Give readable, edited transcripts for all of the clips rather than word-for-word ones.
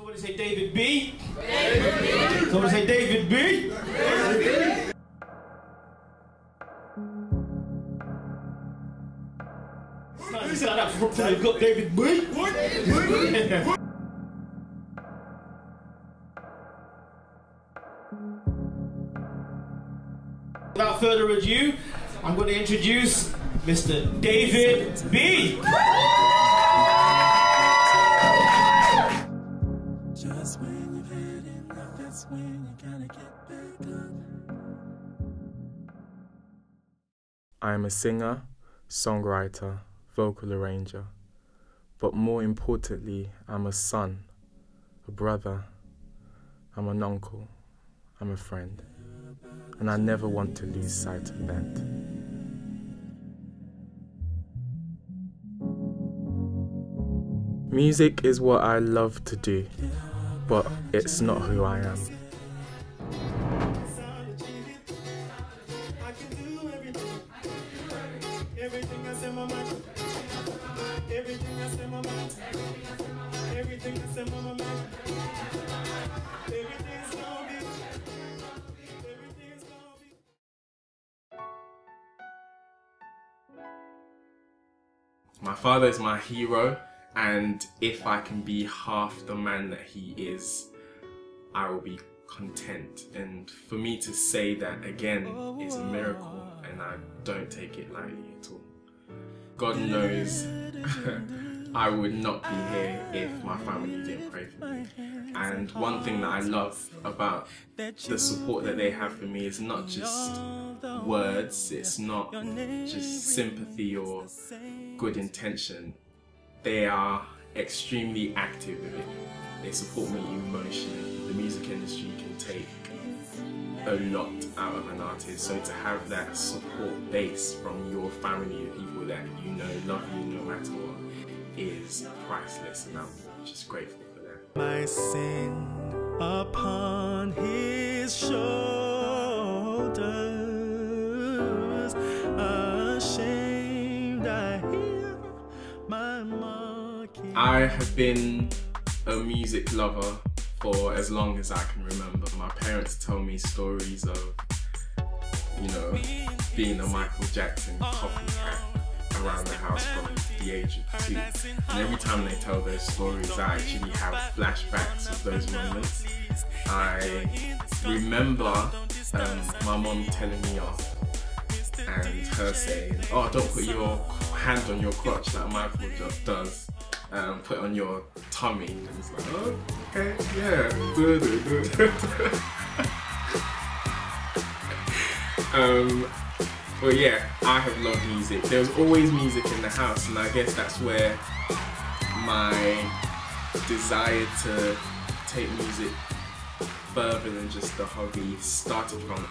Somebody say DavidB. DavidB. Somebody say DavidB. DavidB. Nice. I've got DavidB. Without further ado, I'm going to introduce Mr. DavidB. Just when you've had enough, that's when you gotta get back up. I am a singer, songwriter, vocal arranger, but more importantly, I'm a son, a brother, I'm an uncle, I'm a friend, and I never want to lose sight of that. Music is what I love to do, but it's not who I am. My father is my hero, and if I can be half the man that he is, I will be content. And for me to say that again is a miracle, and I don't take it lightly at all. God knows I would not be here if my family didn't pray for me. And one thing that I love about the support that they have for me is not just words, it's not just sympathy or good intention. They are extremely active with it. They support me emotionally. The music industry can take a lot out of an artist, so to have that support base from your family of people that you know love you no matter what is priceless, and I'm just grateful for that. My sin upon his shoulders, ashamed I hear my mocking. I have been a music lover for as long as I can remember. My parents tell me stories of, you know, being a Michael Jackson copycat around the house from the age of 2. And every time they tell those stories, I actually have flashbacks of those moments. I remember my mom telling me off and her saying, "Oh, don't put your hand on your crotch like Michael does. Put it on your tummy." And it's like, oh, okay, yeah. But yeah, I have loved music. There was always music in the house, and I guess that's where my desire to take music further than just a hobby started from.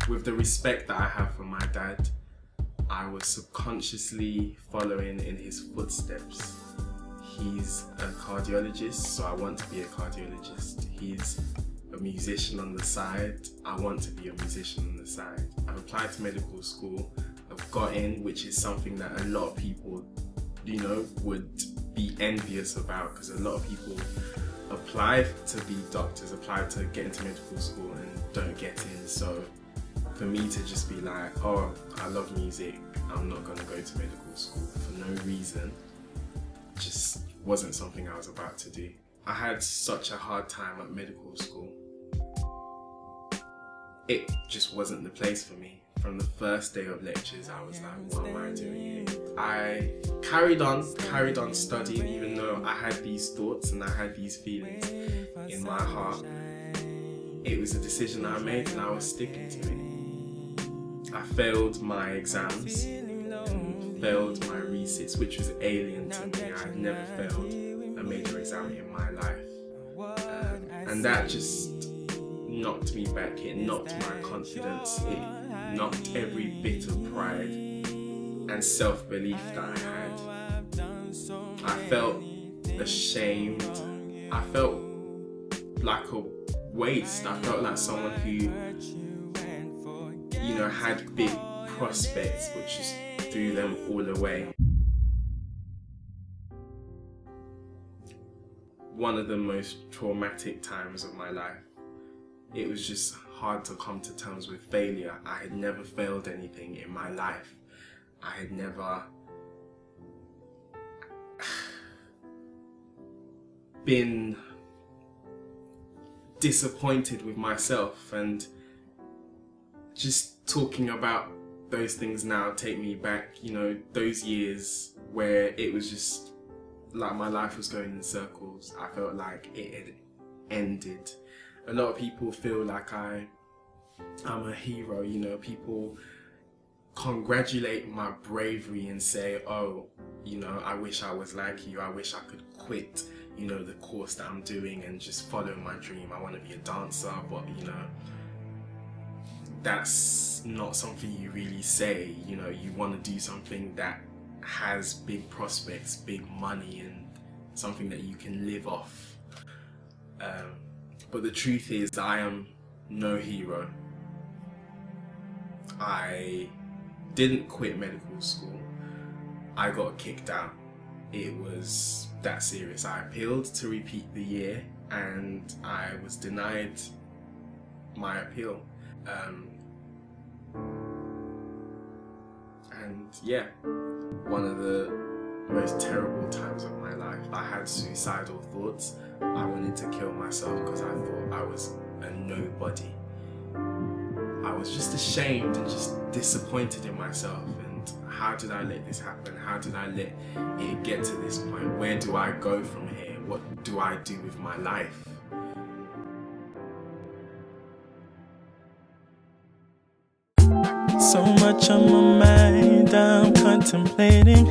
With the respect that I have for my dad, I was subconsciously following in his footsteps. He's a cardiologist, so I want to be a cardiologist. He's a musician on the side. I want to be a musician on the side. I've applied to medical school. I've got in, which is something that a lot of people, you know, would be envious about, because a lot of people apply to be doctors, apply to get into medical school and don't get in. So for me to just be like, oh, I love music, I'm not gonna go to medical school for no reason, just wasn't something I was about to do. I had such a hard time at medical school. It just wasn't the place for me. From the first day of lectures, I was like, what am I doing here? I carried on studying, even though I had these thoughts and I had these feelings in my heart. It was a decision I made and I was sticking to it. I failed my exams and failed my resits, which was alien to me. I had never failed a major exam in my life. And that just knocked me back, it knocked my confidence, it knocked every bit of pride and self-belief that I had. I felt ashamed, I felt like a waste, I felt like someone who, you know, had big prospects but just threw them all away. One of the most traumatic times of my life. It was just hard to come to terms with failure. I had never failed anything in my life. I had never been disappointed with myself, and just talking about those things now take me back, you know, those years where it was just like my life was going in circles. I felt like it had ended. A lot of people feel like I'm a hero, you know, people congratulate my bravery and say, oh, you know, I wish I was like you, I wish I could quit, you know, the course that I'm doing and just follow my dream. I want to be a dancer, but you know, that's not something you really say. You know, you want to do something that has big prospects, big money, and something that you can live off. But the truth is, I am no hero. I didn't quit medical school. I got kicked out. It was that serious. I appealed to repeat the year and I was denied my appeal. And yeah, one of the most terrible times of my life. I had suicidal thoughts. I wanted to kill myself because I thought I was a nobody. I was just ashamed and just disappointed in myself. And how did I let this happen? How did I let it get to this point? Where do I go from here? What do I do with my life? So much on my mind, I'm contemplating.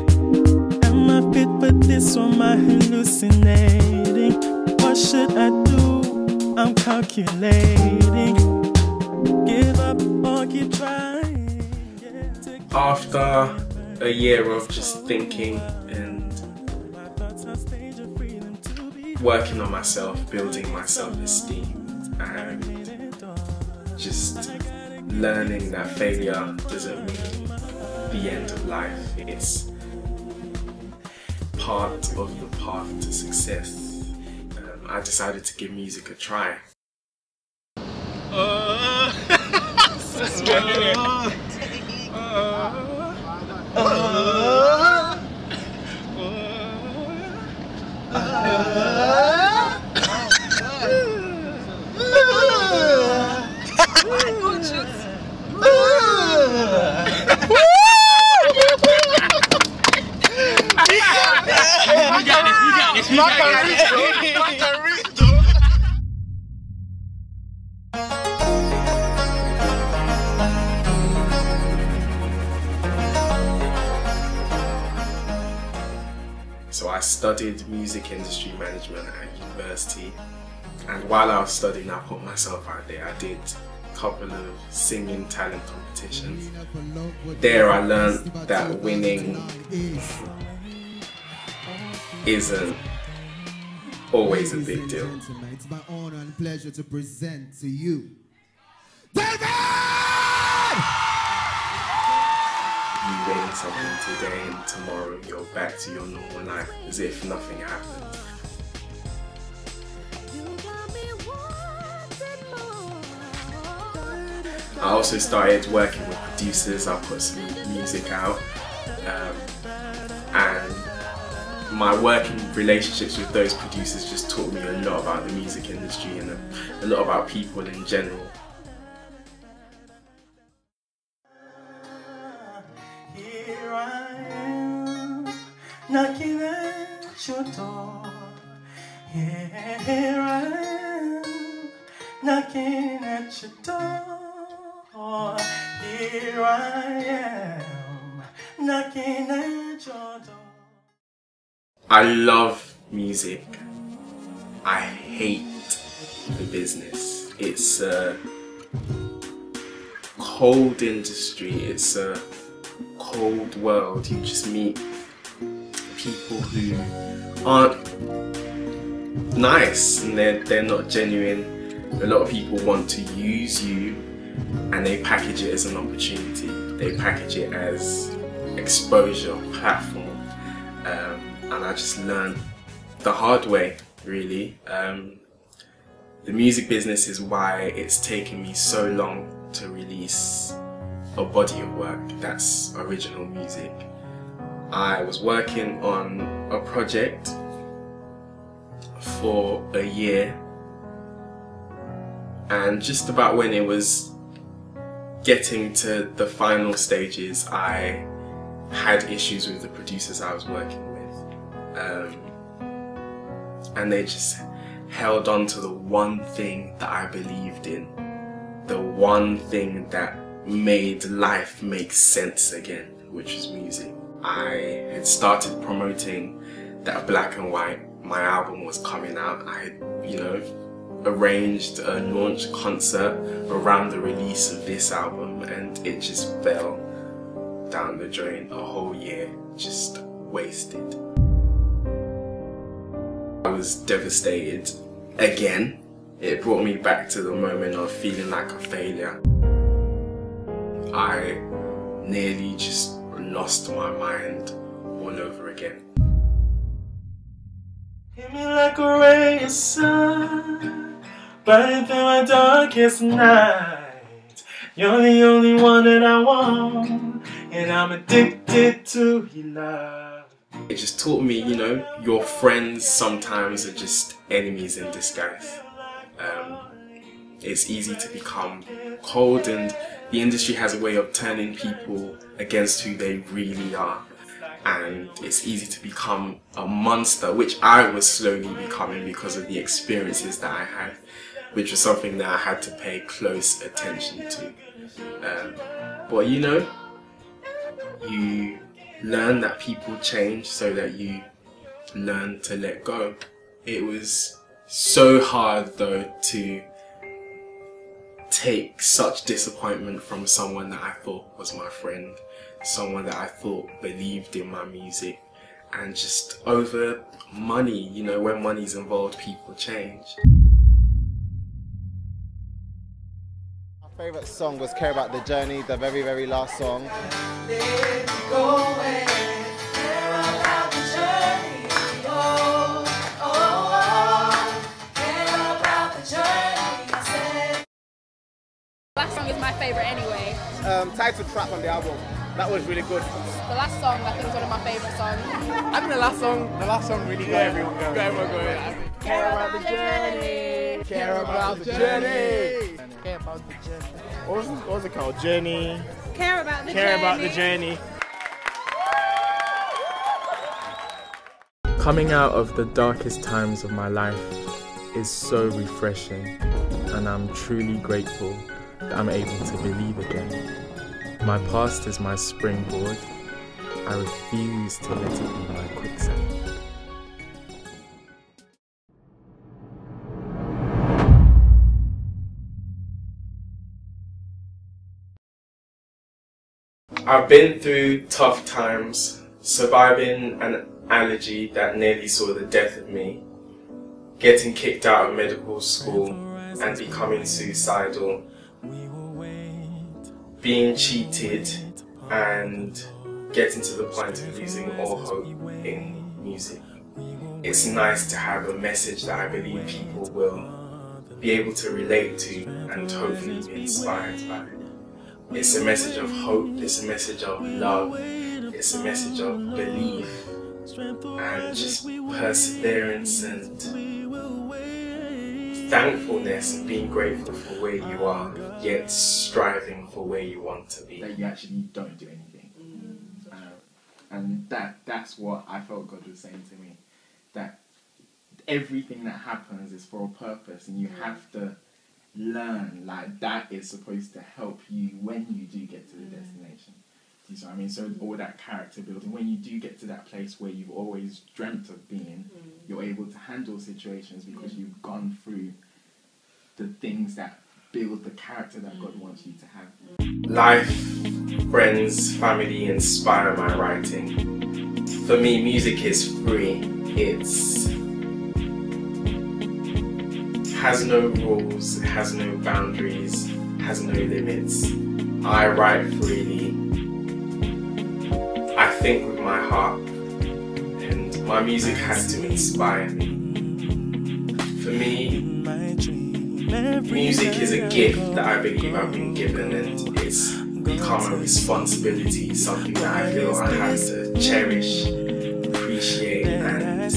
Am I fit for this or am I hallucinating? What should I do? I'm calculating. Give up or keep trying. After a year of just thinking and working on myself, building my self-esteem, and just learning that failure doesn't mean the end of life. It's part of the path to success. I decided to give music a try. So I studied music industry management at university, and while I was studying I put myself out there. I did a couple of singing talent competitions. There I learned that winning isn't always a big deal. It's my honor and pleasure to present to you David! You win something today and tomorrow you're back to your normal life as if nothing happened. I also started working with producers. I put some music out, and my working relationships with those producers just taught me a lot about the music industry and a lot about people in general. Here I am, knocking at your door. Here I am, knocking at your door. Here I am, knocking at your door. I love music. I hate the business. It's a cold industry. It's a cold world. You just meet people who aren't nice and they're not genuine. A lot of people want to use you and they package it as an opportunity. They package it as exposure platform, and I just learned the hard way, really. The music business is why it's taken me so long to release a body of work that's original music. I was working on a project for a year, and just about when it was getting to the final stages, I had issues with the producers I was working with, and they just held on to the one thing that I believed in, the one thing that made life make sense again, which was music. I had started promoting that Black and White, my album was coming out. I had, arranged a launch concert around the release of this album, and it just fell down the drain. A whole year just wasted. I was devastated again. It brought me back to the moment of feeling like a failure. I nearly just lost my mind all over again. Hit me like a ray of sun, burning through my darkest night. You're the only one that I want, and I'm addicted to your love. It just taught me, your friends sometimes are just enemies in disguise. It's easy to become cold, and the industry has a way of turning people against who they really are. And it's easy to become a monster, which I was slowly becoming because of the experiences that I had, which was something that I had to pay close attention to. But you learn that people change so that you learn to let go. It was so hard though to take such disappointment from someone that I thought was my friend, someone that I thought believed in my music, and just over money, when money's involved, people change. My favourite song was Care About the Journey, the very, very last song. Last song is my favourite anyway. Title track on the album. That was really good. The last song I think is one of my favourite songs. I think the last song really got everyone going. Care about the journey. Care about the journey. Care about the journey. What was it called? Journey. Care about the journey. Care about the journey. Coming out of the darkest times of my life is so refreshing, and I'm truly grateful that I'm able to believe again. My past is my springboard. I refuse to let it be my quicksand. I've been through tough times, surviving an allergy that nearly saw the death of me, getting kicked out of medical school and becoming suicidal, being cheated and getting to the point of losing all hope in music. It's nice to have a message that I believe people will be able to relate to and hopefully be inspired by. It's a message of hope, it's a message of love, it's a message of belief and just perseverance and thankfulness and being grateful for where you are, yet striving for where you want to be. That you actually don't do anything. And that's what I felt God was saying to me. That everything that happens is for a purpose, and you have to learn like that is supposed to help you when you do get to the destination. Do you see what I mean? So all that character building, when you do get to that place where you've always dreamt of being, you're able to handle situations because you've gone through the things that build the character that God wants you to have. Life, friends, family inspire my writing. For me, music is free. It's has no rules, has no boundaries, has no limits. I write freely. I think with my heart, and my music has to inspire me. For me, music is a gift that I believe I've been given, and it's become a responsibility, something that I feel I have to cherish, appreciate, and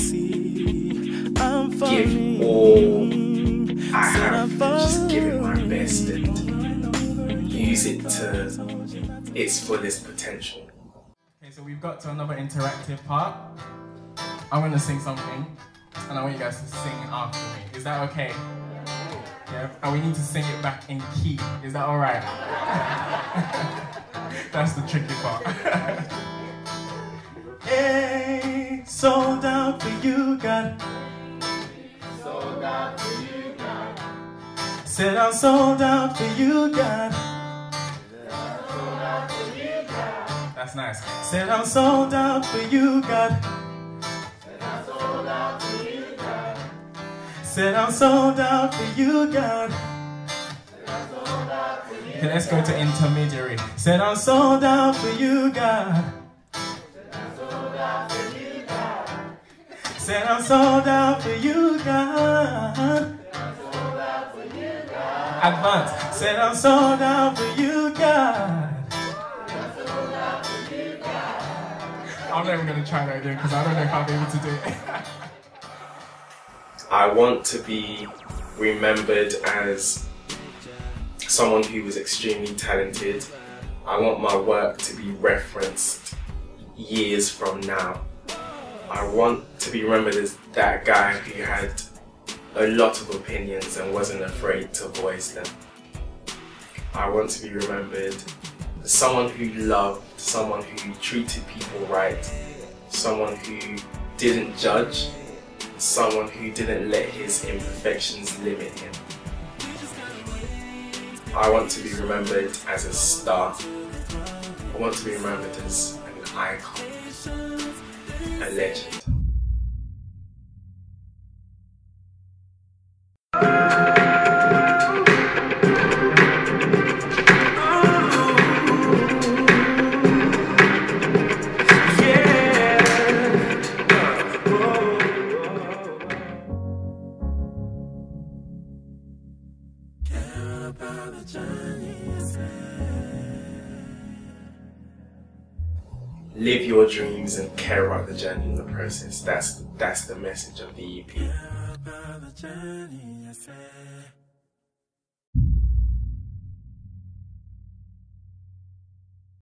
give all I have, and just give it my best and use it to its fullest potential. Okay, so we've got to another interactive part. I'm going to sing something, and I want you guys to sing after me. Is that okay? Yeah, and we need to sing it back in key. Is that alright? That's the tricky part. Hey, sold out for you, God. Sold out for you, God. Said I'm sold out for you, God. Sold out for you, God. That's nice. Said I'm sold out for you, God. Said I'm sold out for you, God. Said I'm sold out for you, God. Okay, let's go to intermediary. Said I'm sold out for you, God. Said I'm sold out for you, God. Advance. Said I'm sold out for you, God. I'm not even going to try that again because I don't know if I'll be able to do it. I want to be remembered as someone who was extremely talented. I want my work to be referenced years from now. I want to be remembered as that guy who had a lot of opinions and wasn't afraid to voice them. I want to be remembered as someone who loved, someone who treated people right, someone who didn't judge, someone who didn't let his imperfections limit him. I want to be remembered as a star. I want to be remembered as an icon, a legend. Live your dreams and care about the journey in the process. That's the message of the EP.